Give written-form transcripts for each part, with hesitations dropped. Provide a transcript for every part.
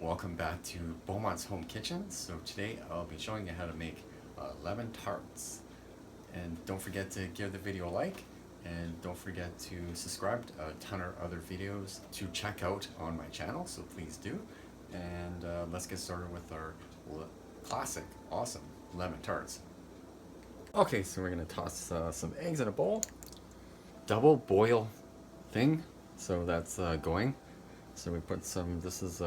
Welcome back to Beaumont's Home Kitchen. So today I'll be showing you how to make lemon tarts. And don't forget to give the video a like, and don't forget to subscribe to a ton of other videos to check out on my channel, so please do. And let's get started with our classic, awesome lemon tarts. Okay, so we're gonna toss some eggs in a bowl. Double boil thing, so that's going. So we put some, this is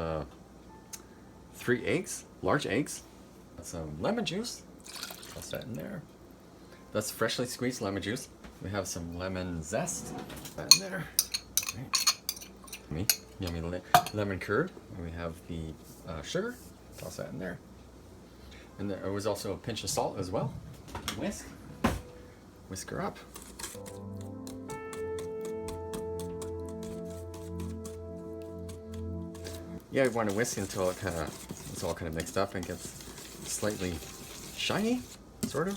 3 eggs, large eggs, some lemon juice, toss that in there. That's freshly squeezed lemon juice. We have some lemon zest, that in there. Right. Yummy lemon curd. And we have the sugar, toss that in there. And there was also a pinch of salt as well. Whisk her up. Yeah, you want to whisk until it's all kind of mixed up and gets slightly shiny, sort of.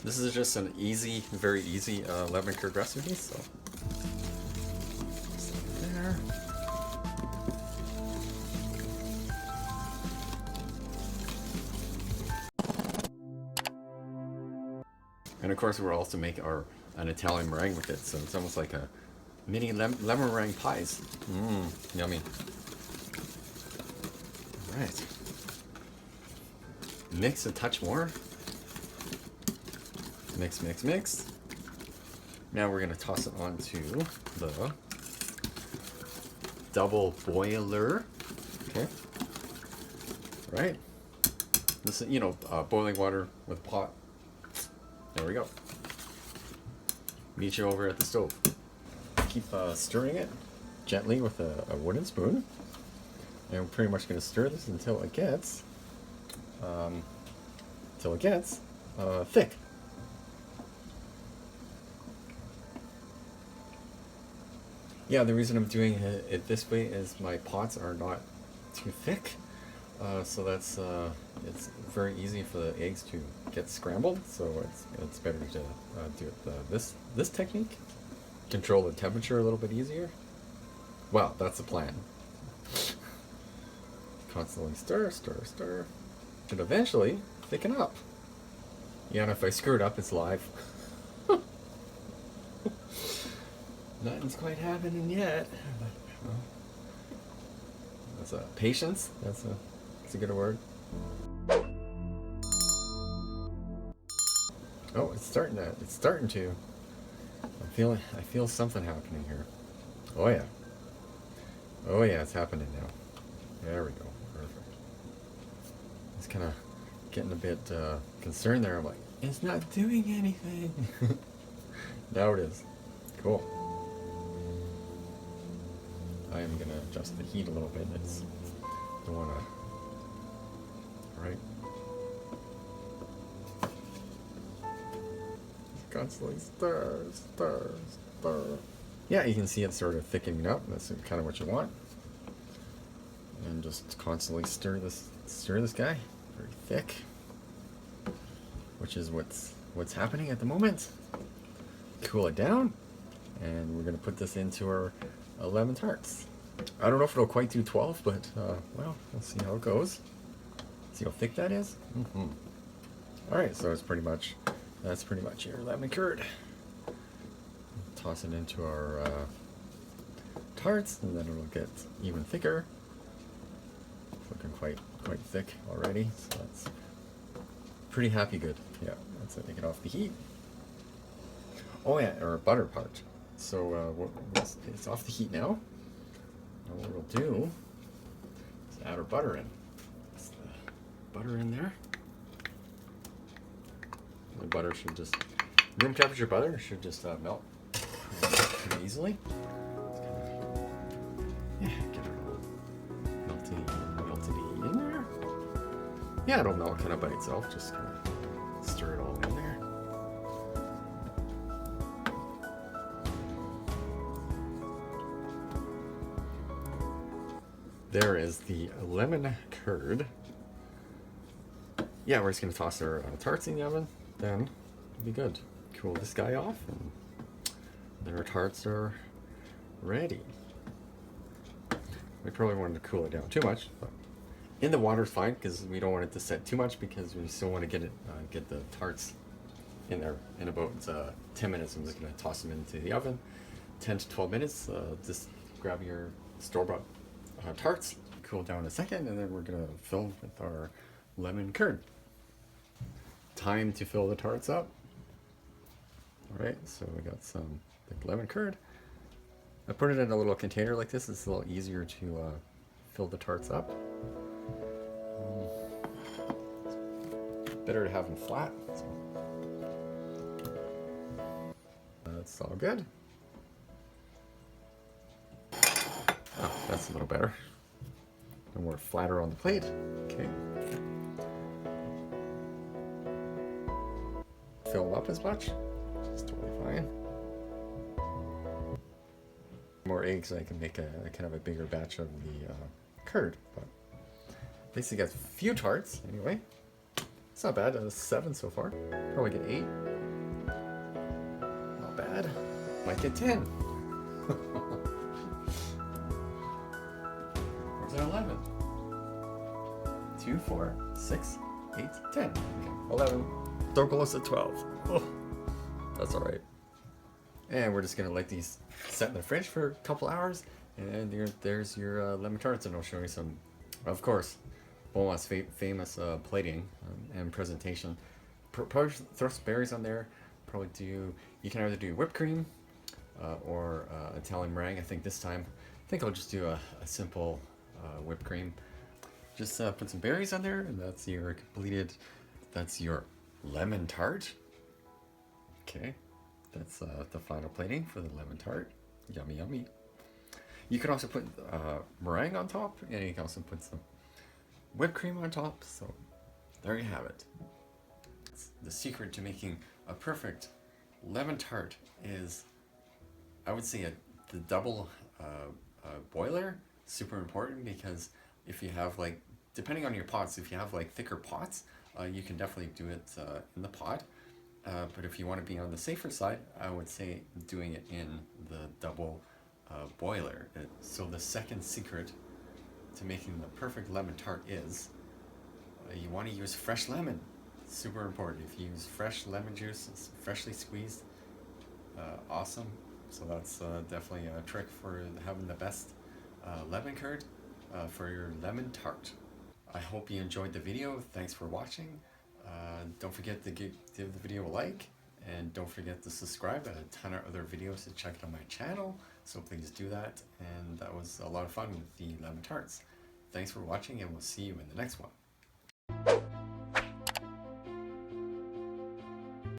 This is just an easy, very easy lemon curd recipe, so. There. And of course, we'll also make an Italian meringue with it, so it's almost like a mini lemon meringue pies. Mmm, yummy. Right. Mix a touch more. Mix, mix, mix. Now we're gonna toss it onto the double boiler. Okay. Right. This is, boiling water with a pot. There we go. Meet you over at the stove. Keep stirring it gently with a wooden spoon. And we're pretty much going to stir this until it gets thick. Yeah, the reason I'm doing it this way is my pots are not too thick, so that's it's very easy for the eggs to get scrambled. So it's better to do it this technique. Control the temperature a little bit easier. Well, that's the plan. Constantly stir, stir, stir. Should eventually thicken up. Yeah, and if I screw it up, it's live. Nothing's quite happening yet. Well, that's patience. That's a good word. Oh, it's starting to. I feel something happening here. Oh yeah. Oh yeah, it's happening now. There we go. Perfect. It's kind of getting a bit concerned there. I'm like, it's not doing anything. Now it is. Cool. I am going to adjust the heat a little bit. Don't want to. Alright. Constantly stir, stir, stir. Yeah, you can see it sort of thickening up. That's kind of what you want. And just constantly stir this guy, very thick, which is what's happening at the moment. Cool it down, and we're gonna put this into our lemon tarts. I don't know if it'll quite do 12, but well, we'll see how it goes. See how thick that is. All right, so that's pretty much your lemon curd. Toss it into our tarts, and then it'll get even thicker. Looking quite thick already, so that's pretty happy good. Yeah, that's it. Take it off the heat. Oh yeah, or butter part. So it's off the heat now. And what we'll do is add our butter in. It's the butter in there. The butter should just, room temperature butter should just melt pretty easily. Yeah, get it all melty in there. Yeah, it'll melt kind of by itself. Just kind of stir it all in there. There is the lemon curd. Yeah, we're just gonna toss our tarts in the oven. Then it'll be good. Cool this guy off, and then our tarts are ready. We probably wanted to cool it down too much, but In the water is fine because we don't want it to set too much because we still want to get the tarts in there in about 10 minutes. I'm just going to toss them into the oven. 10 to 12 minutes. Just grab your store-bought tarts, cool down a second, and then we're going to fill with our lemon curd. Time to fill the tarts up. All right, so we got some lemon curd. I put it in a little container like this. It's a little easier to fill the tarts up. It's better to have them flat. So. That's all good. Oh, that's a little better. No more flatter on the plate. Okay. Fill them up as much. It's totally fine. More eggs, I can make a kind of a bigger batch of the curd. But at least you got a few tarts anyway. It's not bad. 7 so far. Probably get 8. Not bad. Might get 10. Where's our 11? 2, 4, 6, 8, 10. Okay. 11. So close to 12. Oh, that's all right. And we're just gonna let these set in the fridge for a couple hours, and there's your lemon tarts. And I'll show you some, of course, Beaumont's famous plating and presentation. Probably throw some berries on there. Probably you can either do whipped cream or Italian meringue. I think I'll just do a simple whipped cream. Just put some berries on there, and that's your lemon tart. Okay, that's the final plating for the lemon tart. Yummy, yummy. You can also put meringue on top, and you can also put some whipped cream on top. So there you have it. The secret to making a perfect lemon tart is, I would say, the double boiler. Super important, because if you have, like, depending on your pots, if you have like thicker pots, you can definitely do it in the pot. But if you want to be on the safer side, I would say doing it in the double boiler. So the second secret to making the perfect lemon tart is you want to use fresh lemon. Super important. If you use fresh lemon juice, it's freshly squeezed, awesome. So that's definitely a trick for having the best lemon curd for your lemon tart. I hope you enjoyed the video. Thanks for watching. Don't forget to give the video a like, and don't forget to subscribe. I have a ton of other videos to check out on my channel, so please do that. And that was a lot of fun with the lemon tarts. Thanks for watching, and we'll see you in the next one.